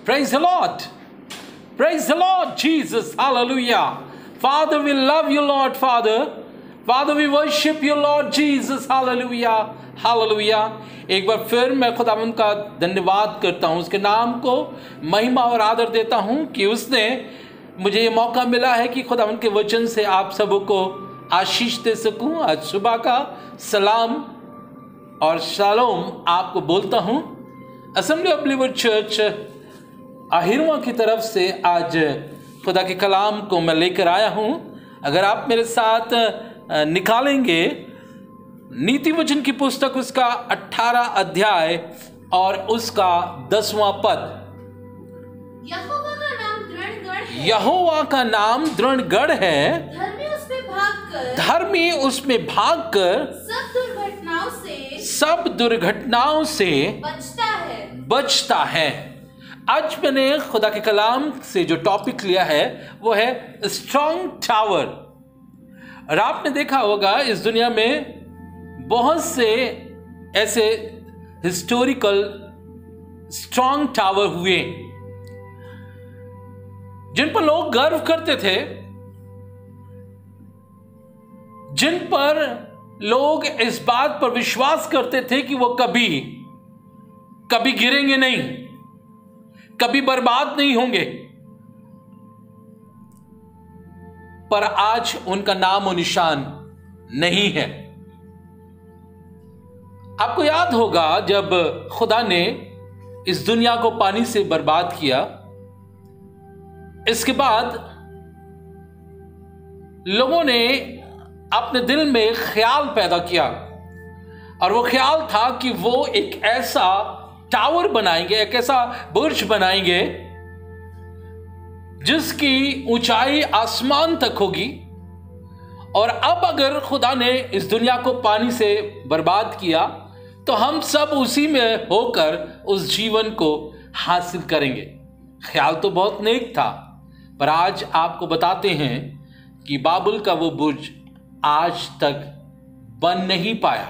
Praise the Lord. Praise the Lord Jesus. Hallelujah. Father, we love you, Lord Father. Father, we worship you, Lord Jesus. Hallelujah. Hallelujah. एक बार फिर मैं खुदावंद का धन्यवाद करता हूँ, उसके नाम को महिमा और आदर देता हूँ कि उसने मुझे ये मौका मिला है कि खुदावंद के वचन से आप सबों को आशीष दे सकूँ। आज सुबह का सलाम और शालोम आपको बोलता हूँ। असेंबली ऑफ बिलीवर चर्च आहिरवा की तरफ से आज खुदा के कलाम को मैं लेकर आया हूँ। अगर आप मेरे साथ निकालेंगे नीति वचन की पुस्तक उसका 18 अध्याय और उसका 10वां पद। यहोवा का नाम दृढ़गढ़ है, धर्मी उसमें भागकर सब दुर्घटनाओं से बचता है। आज मैंने खुदा के कलाम से जो टॉपिक लिया है वो है स्ट्रॉन्ग टावर। और आपने देखा होगा इस दुनिया में बहुत से ऐसे हिस्टोरिकल स्ट्रॉन्ग टावर हुए जिन पर लोग गर्व करते थे, जिन पर लोग इस बात पर विश्वास करते थे कि वो कभी गिरेंगे नहीं, कभी बर्बाद नहीं होंगे। पर आज उनका नाम और निशान नहीं है। आपको याद होगा जब खुदा ने इस दुनिया को पानी से बर्बाद किया, इसके बाद लोगों ने अपने दिल में ख्याल पैदा किया और वो ख्याल था कि वो एक ऐसा टावर बनाएंगे, एक ऐसा बुर्ज बनाएंगे जिसकी ऊंचाई आसमान तक होगी। और अब अगर खुदा ने इस दुनिया को पानी से बर्बाद किया तो हम सब उसी में होकर उस जीवन को हासिल करेंगे। ख्याल तो बहुत नेक था, पर आज आपको बताते हैं कि बाबुल का वो बुर्ज आज तक बन नहीं पाया,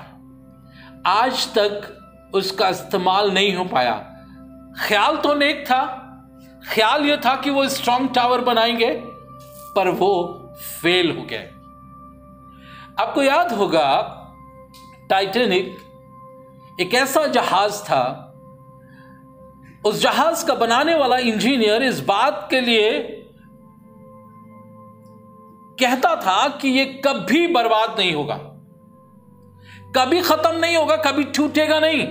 आज तक उसका इस्तेमाल नहीं हो पाया। ख्याल तो नेक था, ख्याल यह था कि वो स्ट्रॉन्ग टावर बनाएंगे, पर वो फेल हो गए। आपको याद होगा टाइटैनिक एक ऐसा जहाज था, उस जहाज का बनाने वाला इंजीनियर इस बात के लिए कहता था कि ये कभी बर्बाद नहीं होगा, कभी खत्म नहीं होगा, कभी टूटेगा नहीं।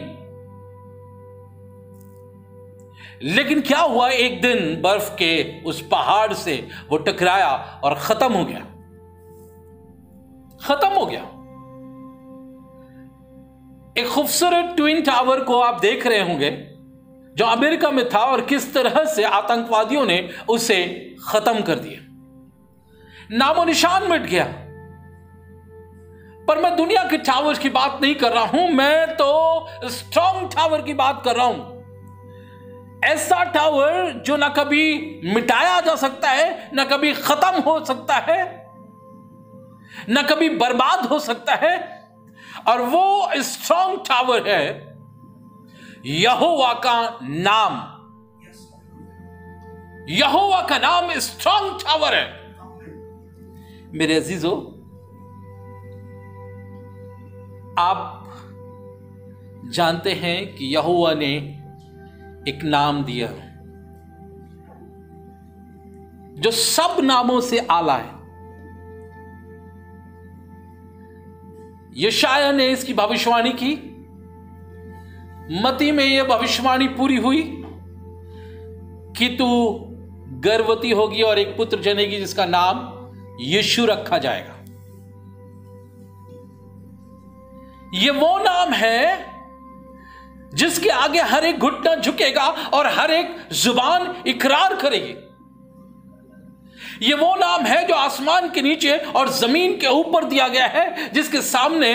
लेकिन क्या हुआ, एक दिन बर्फ के उस पहाड़ से वो टकराया और खत्म हो गया, खत्म हो गया। एक खूबसूरत ट्विन टावर को आप देख रहे होंगे जो अमेरिका में था और किस तरह से आतंकवादियों ने उसे खत्म कर दिया, नामो निशान मिट गया। पर मैं दुनिया के टावर की बात नहीं कर रहा हूं, मैं तो स्ट्रॉन्ग टावर की बात कर रहा हूं। ऐसा टावर जो ना कभी मिटाया जा सकता है, ना कभी खत्म हो सकता है, ना कभी बर्बाद हो सकता है। और वो स्ट्रॉन्ग टावर है यहोवा का नाम। यहोवा का नाम स्ट्रॉन्ग टावर है। मेरे अजीजों, आप जानते हैं कि यहोवा ने एक नाम दिया जो सब नामों से आला है। यशाया ने इसकी भविष्यवाणी की, मत्ती में यह भविष्यवाणी पूरी हुई कि तू गर्भवती होगी और एक पुत्र जनेगी जिसका नाम यीशु रखा जाएगा। यह वो नाम है जिसके आगे हर एक घुटना झुकेगा और हर एक जुबान इकरार करेगी। यह वो नाम है जो आसमान के नीचे और जमीन के ऊपर दिया गया है, जिसके सामने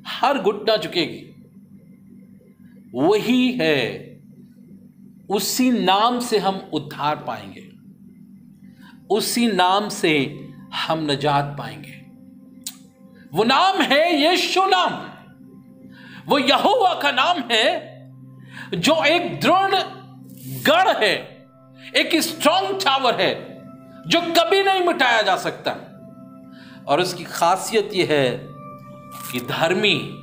हर घुटना झुकेगी। वही है, उसी नाम से हम उद्धार पाएंगे, उसी नाम से हम नजात पाएंगे। वो नाम है यीशु नाम। वो यहोवा का नाम है जो एक दृढ़ गढ़ है, एक स्ट्रॉन्ग टावर है जो कभी नहीं मिटाया जा सकता। और उसकी खासियत यह है कि धर्मी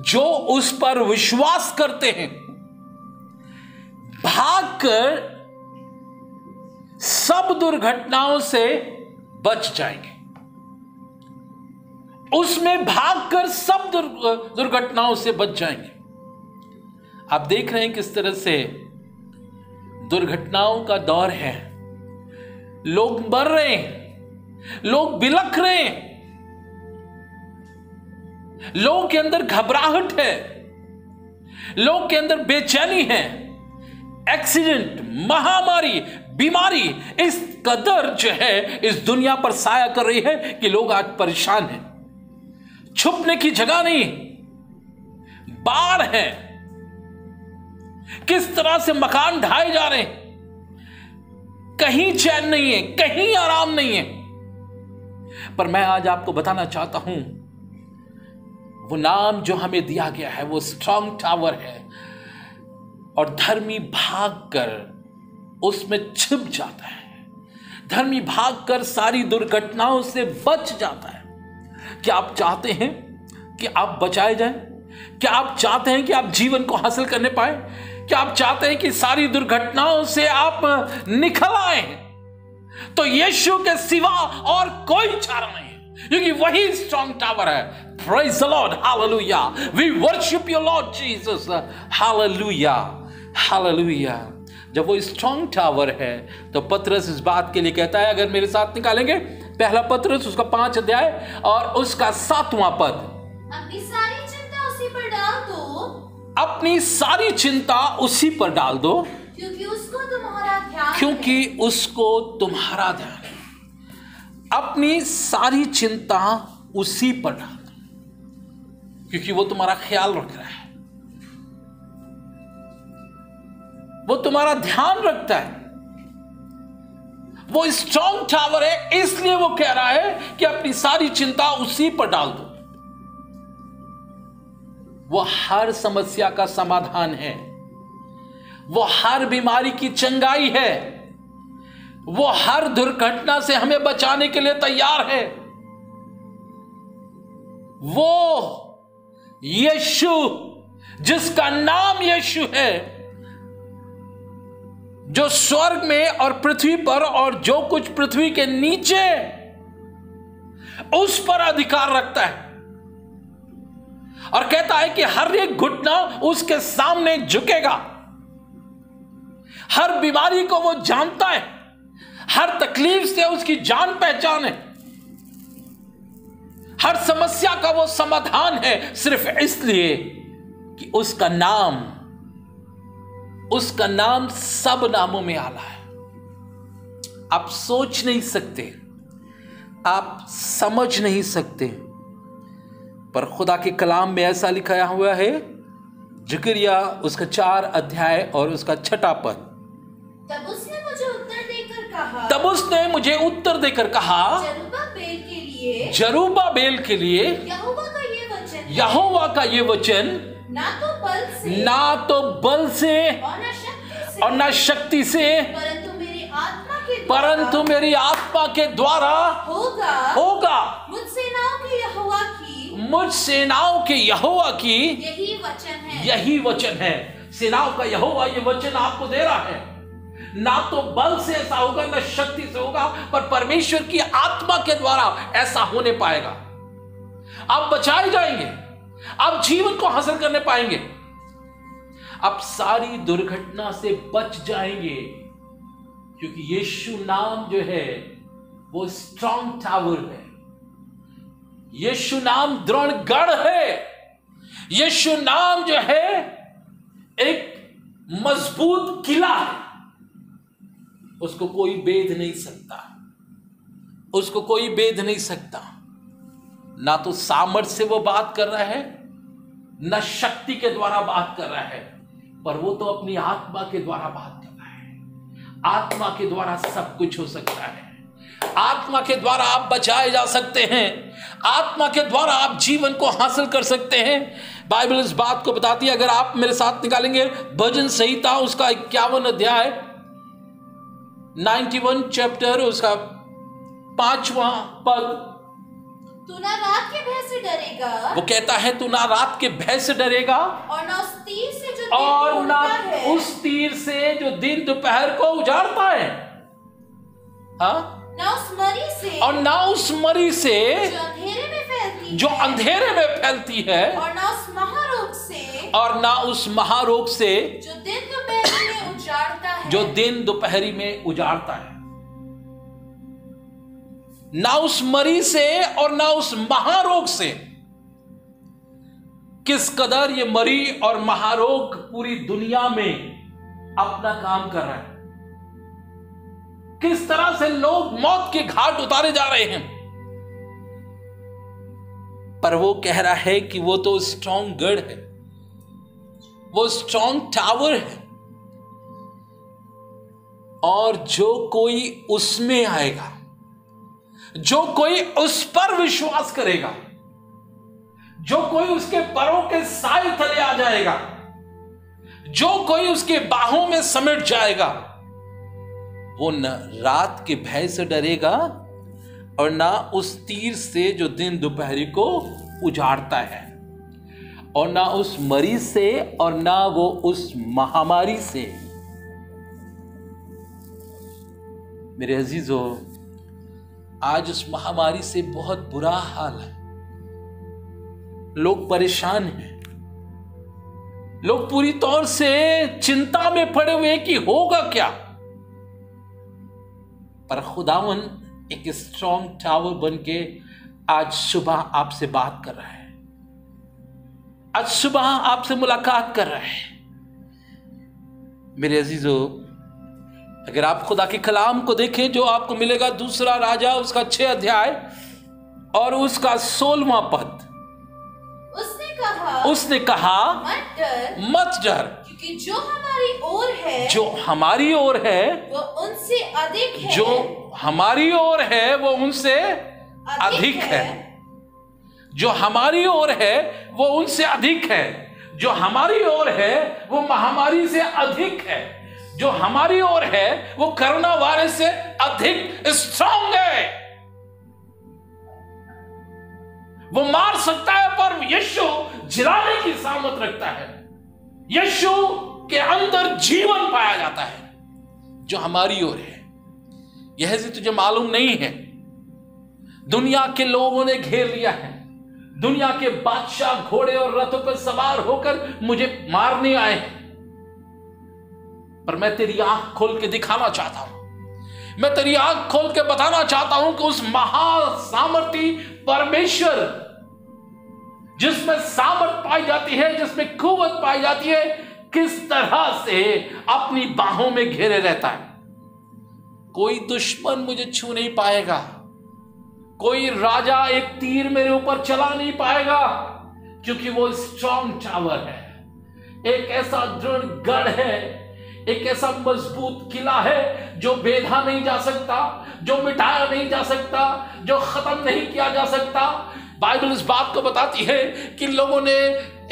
जो उस पर विश्वास करते हैं भागकर सब दुर्घटनाओं से बच जाएंगे। उसमें भागकर सब दुर्घटनाओं से बच जाएंगे। आप देख रहे हैं किस तरह से दुर्घटनाओं का दौर है। लोग मर रहे हैं, लोग बिलख रहे हैं, लोगों के अंदर घबराहट है, लोगों के अंदर बेचैनी है। एक्सीडेंट, महामारी, बीमारी इस कदर जो है इस दुनिया पर साया कर रही है कि लोग आज परेशान हैं। छुपने की जगह नहीं, बाढ़ है, किस तरह से मकान ढाए जा रहे हैं, कहीं चैन नहीं है, कहीं आराम नहीं है। पर मैं आज आपको बताना चाहता हूं, वो नाम जो हमें दिया गया है वो स्ट्रॉन्ग टावर है और धर्मी भागकर उसमें छिप जाता है। धर्मी भागकर सारी दुर्घटनाओं से बच जाता है। क्या आप चाहते हैं कि आप बचाए जाएं? क्या आप चाहते हैं कि आप जीवन को हासिल करने पाए? क्या आप चाहते हैं कि सारी दुर्घटनाओं से आप निकल आए? तो यीशु के सिवा और कोई चारा नहीं है, क्योंकि वही स्ट्रॉन्ग टावर है। Praise the lord, hallelujah, we worship your lord Jesus, hallelujah, hallelujah. जब वो स्ट्रॉन्ग टावर है तो पतरस इस बात के लिए कहता है, अगर मेरे साथ निकालेंगे पहला पतरस उसका 5 अध्याय और उसका 7वां पद, अपनी सारी चिंता उसी पर डाल दो, अपनी सारी चिंता उसी पर डाल दो, क्योंकि उसको तुम्हारा ध्यान, क्योंकि उसको तुम्हारा ध्यान है। अपनी सारी चिंता उसी पर डाल दो, क्योंकि वो तुम्हारा ख्याल रख रहा है, वो तुम्हारा ध्यान रखता है। वो स्ट्रॉन्ग टावर है, इसलिए वो कह रहा है कि अपनी सारी चिंता उसी पर डाल दो। वो हर समस्या का समाधान है, वो हर बीमारी की चंगाई है, वो हर दुर्घटना से हमें बचाने के लिए तैयार है। वो यीशु, जिसका नाम यीशु है, जो स्वर्ग में और पृथ्वी पर और जो कुछ पृथ्वी के नीचे उस पर अधिकार रखता है, और कहता है कि हर एक घुटना उसके सामने झुकेगा। हर बीमारी को वो जानता है, हर तकलीफ से उसकी जान पहचान है, हर समस्या का वो समाधान है, सिर्फ इसलिए कि उसका नाम सब नामों में आला है। आप सोच नहीं सकते, आप समझ नहीं सकते, पर खुदा के कलाम में ऐसा लिखा हुआ है, जिक्रिया उसका 4 अध्याय और उसका 6 पद, तब उसने मुझे उत्तर देकर कहा, जरूब्बाबेल के लिए यहोवा का ये वचन ना तो बल से और ना शक्ति से परंतु मेरी आत्मा के द्वारा होगा। मुझ सेनाओं के यहोवा की यही वचन है। सेनाओं का यहोवा ये वचन आपको दे रहा है। ना तो बल से ऐसा होगा, ना शक्ति से होगा, पर परमेश्वर की आत्मा के द्वारा ऐसा होने पाएगा। आप बचाए जाएंगे, आप जीवन को हासिल करने पाएंगे, आप सारी दुर्घटना से बच जाएंगे, क्योंकि यीशु नाम जो है वो स्ट्रॉन्ग टावर है। यीशु नाम दृढ़ गढ़ है। यीशु नाम जो है एक मजबूत किला है। उसको कोई बेध नहीं सकता, उसको कोई बेध नहीं सकता। ना तो सामर्थ से वो बात कर रहा है, ना शक्ति के द्वारा बात कर रहा है, पर वो तो अपनी आत्मा के द्वारा बात कर रहा है। आत्मा के द्वारा सब कुछ हो सकता है। आत्मा के द्वारा आप बचाए जा सकते हैं, आत्मा के द्वारा आप जीवन को हासिल कर सकते हैं। बाइबल इस बात को बताती है। अगर आप मेरे साथ निकालेंगे भजन संहिता उसका 51 अध्याय 91 चैप्टर उसका 5वां पद, तू ना रात के भय से डरेगा, वो कहता है तू ना रात के भय से डरेगा और ना उस तीर से जो दिन और को ना उड़ता है, उस तीर से जो दिन दोपहर को उजाड़ता है, हाँ, ना उस मरी से और ना उस मरी से जो अंधेरे में फैलती जो है, अंधेरे में फैलती है, और ना उस महारोग से और ना उस महारोग से जो दिन दोपहर में उजाड़ता है, जो दिन दोपहरी में उजाड़ता है। ना उस मरी से और ना उस महारोग से। किस कदर ये मरी और महारोग पूरी दुनिया में अपना काम कर रहा है, किस तरह से लोग मौत के घाट उतारे जा रहे हैं। पर वो कह रहा है कि वो तो स्ट्रॉन्ग गढ़ है, वो स्ट्रॉन्ग टावर है, और जो कोई उसमें आएगा, जो कोई उस पर विश्वास करेगा, जो कोई उसके परों के साए तले आ जाएगा, जो कोई उसके बाहों में समेट जाएगा, वो न रात के भय से डरेगा और ना उस तीर से जो दिन दोपहरी को उजाड़ता है, और ना उस मरी से और ना वो उस महामारी से। मेरे अजीजों, आज उस महामारी से बहुत बुरा हाल है। लोग परेशान हैं, लोग पूरी तौर से चिंता में पड़े हुए हैं कि होगा क्या। पर खुदावन एक स्ट्रॉन्ग टावर बन के आज सुबह आपसे बात कर रहा है, आज सुबह आपसे मुलाकात कर रहा है। मेरे अजीजों, अगर आप खुदा के कलाम को देखें जो आपको मिलेगा दूसरा राजा उसका 6 अध्याय और उसका 16वां पद, उसने कहा मत डर, क्योंकि जो हमारी ओर है, जो हमारी ओर है वो उनसे अधिक है, जो हमारी ओर है वो उनसे अधिक है, जो हमारी ओर है वो उनसे अधिक है, जो हमारी ओर है वो महामारी से अधिक है, जो हमारी ओर है वो कोरोना वायरस से अधिक स्ट्रॉन्ग है। वो मार सकता है पर यीशु जिलाने की सामर्थ रखता है। यीशु के अंदर जीवन पाया जाता है जो हमारी ओर है। यह से तुझे मालूम नहीं है, दुनिया के लोगों ने घेर लिया है, दुनिया के बादशाह घोड़े और रथों पर सवार होकर मुझे मारने आए हैं, पर मैं तेरी आंख खोल के दिखाना चाहता हूं, मैं तेरी आंख खोल के बताना चाहता हूं कि उस महासामर्थी परमेश्वर जिसमें सामर्थ पाई जाती है, जिसमें कुव्वत पाई जाती है, किस तरह से अपनी बाहों में घेरे रहता है। कोई दुश्मन मुझे छू नहीं पाएगा, कोई राजा एक तीर मेरे ऊपर चला नहीं पाएगा, क्योंकि वो स्ट्रॉन्ग टावर है, एक ऐसा दृढ़ गढ़ है, एक ऐसा मजबूत किला है जो बेधा नहीं जा सकता, जो मिटाया नहीं जा सकता, जो खत्म नहीं किया जा सकता। बाइबल इस बात को बताती है कि लोगों ने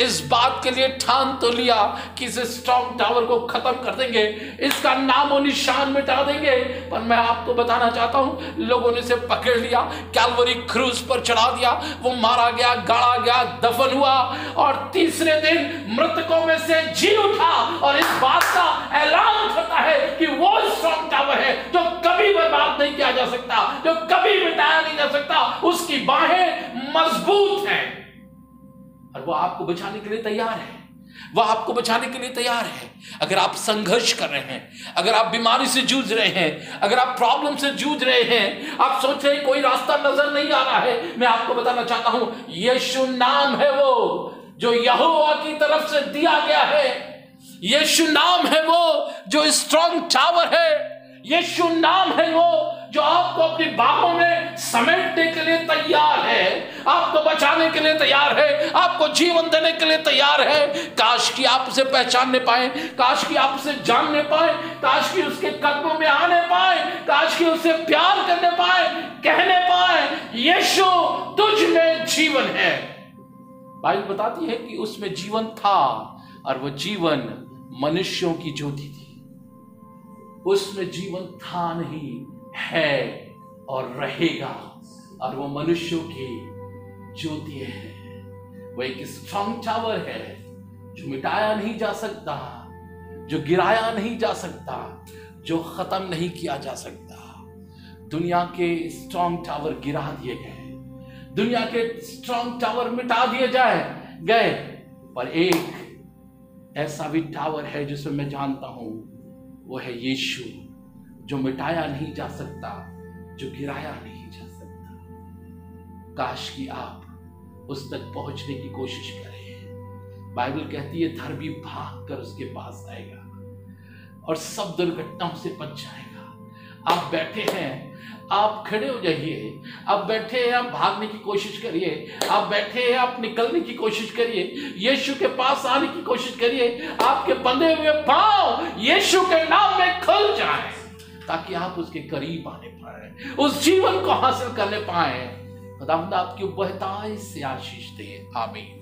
इस बात के लिए ठान तो लिया कि इस स्ट्रॉन्ग टावर को खत्म कर देंगे, इसका नामो निशान मिटा देंगे, पर मैं आपको बताना चाहता हूं लोगों ने इसे पकड़ लिया, कैलवरी क्रूज पर चढ़ा दिया, वो मारा गया, गाड़ा गया, दफन हुआ और तीसरे दिन मृतकों में से जी उठा और इस बात का ऐलान करता है कि वो स्ट्रॉन्ग टावर है जो कभी बर्बाद नहीं किया जा सकता, जो कभी मिटाया नहीं जा सकता, उसकी बाहें मजबूत हैं और वो आपको बचाने के लिए तैयार है, वह आपको बचाने के लिए तैयार है। अगर आप संघर्ष कर रहे हैं, अगर आप बीमारी से जूझ रहे हैं, अगर आप प्रॉब्लम से जूझ रहे हैं, आप सोच रहे हैं कोई रास्ता नजर नहीं आ रहा है, मैं आपको बताना चाहता हूं यीशु नाम है वो जो यहोवा की तरफ से दिया गया है, यीशु नाम है वो जो स्ट्रॉन्ग टावर है, यीशु नाम है वो जो आपको अपनी बाहों में समेटने के लिए तैयार है, आपको बचाने के लिए तैयार है, आपको जीवन देने के लिए तैयार है। काश कि आप उसे पहचानने पाए, काश कि आप उसे जानने पाए, काश कि उसके कदमों में आने पाए, काश कि उसे प्यार करने पाए, कहने पाए यीशु तुझ में जीवन है। बाइबल बताती है कि उसमें जीवन था और वो जीवन मनुष्यों की ज्योति थी। उसमें जीवन था नहीं, है और रहेगा, और वो मनुष्यों की ज्योति है। वो एक स्ट्रॉन्ग टावर है जो मिटाया नहीं जा सकता, जो गिराया नहीं जा सकता, जो खत्म नहीं किया जा सकता। दुनिया के स्ट्रॉन्ग टावर गिरा दिए गए, दुनिया के स्ट्रॉन्ग टावर मिटा दिए गए, पर एक ऐसा भी टावर है जिसे मैं जानता हूं, वो है यीशु, जो मिटाया नहीं जा सकता, जो गिराया नहीं जा सकता। काश कि आप उस तक पहुंचने की कोशिश करें। बाइबल कहती है धर्मी भाग कर उसके पास आएगा और सब दुर्घटनाओं से बच जाएगा। आप बैठे हैं, आप खड़े हो जाइए। आप बैठे हैं, आप भागने की कोशिश करिए। आप बैठे हैं, आप निकलने की कोशिश करिए। यीशु के पास आने की कोशिश करिए। आपके बंधे हुए पांव यीशु के नाम में खुल जाएं, ताकि आप उसके करीब आने पाए, उस जीवन को हासिल करने पाए। खुदावंद आपकी बहुतायत से आशीष दे। आमीन।